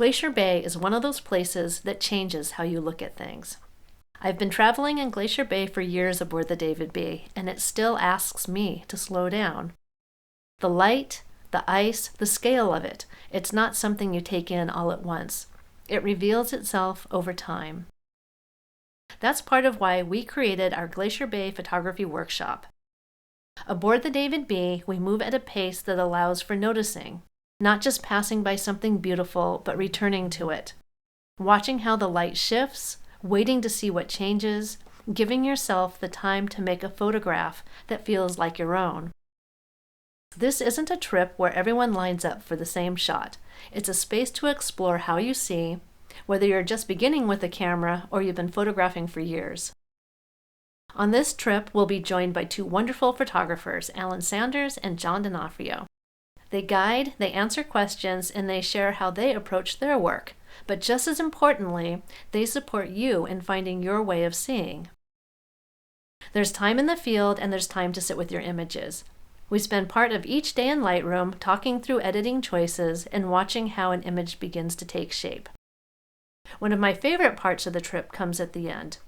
Glacier Bay is one of those places that changes how you look at things. I've been traveling in Glacier Bay for years aboard the David B, and it still asks me to slow down. The light, the ice, the scale of it, it's not something you take in all at once. It reveals itself over time. That's part of why we created our Glacier Bay photography workshop. Aboard the David B, we move at a pace that allows for noticing, not just passing by something beautiful, but returning to it. Watching how the light shifts, waiting to see what changes, giving yourself the time to make a photograph that feels like your own. This isn't a trip where everyone lines up for the same shot. It's a space to explore how you see, whether you're just beginning with a camera or you've been photographing for years. On this trip, we'll be joined by two wonderful photographers, Alan Sanders and John D'Onofrio. They guide, they answer questions, and they share how they approach their work. But just as importantly, they support you in finding your way of seeing. There's time in the field and there's time to sit with your images. We spend part of each day in Lightroom talking through editing choices and watching how an image begins to take shape. One of my favorite parts of the trip comes at the end.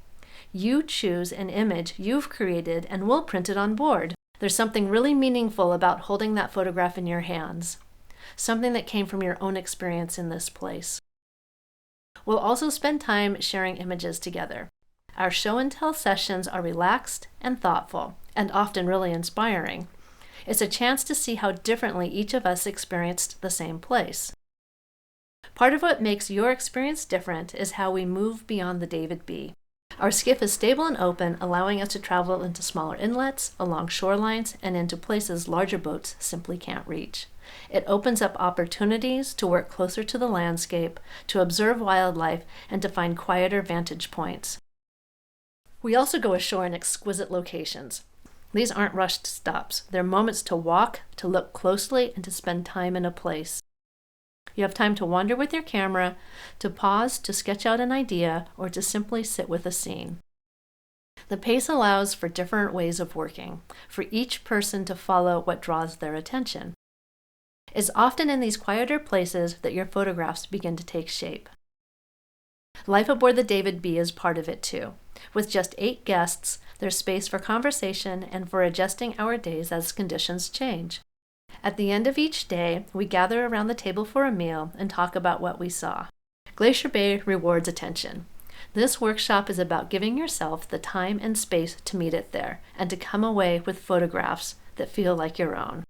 You choose an image you've created and we'll print it on board. There's something really meaningful about holding that photograph in your hands, something that came from your own experience in this place. We'll also spend time sharing images together. Our show and tell sessions are relaxed and thoughtful, and often really inspiring. It's a chance to see how differently each of us experienced the same place. Part of what makes your experience different is how we move beyond the David B. Our skiff is stable and open, allowing us to travel into smaller inlets, along shorelines, and into places larger boats simply can't reach. It opens up opportunities to work closer to the landscape, to observe wildlife, and to find quieter vantage points. We also go ashore in exquisite locations. These aren't rushed stops. They're moments to walk, to look closely, and to spend time in a place. You have time to wander with your camera, to pause, to sketch out an idea, or to simply sit with a scene. The pace allows for different ways of working, for each person to follow what draws their attention. It's often in these quieter places that your photographs begin to take shape. Life aboard the David B is part of it too. With just 8 guests, there's space for conversation and for adjusting our days as conditions change. At the end of each day, we gather around the table for a meal and talk about what we saw. Glacier Bay rewards attention. This workshop is about giving yourself the time and space to meet it there and to come away with photographs that feel like your own.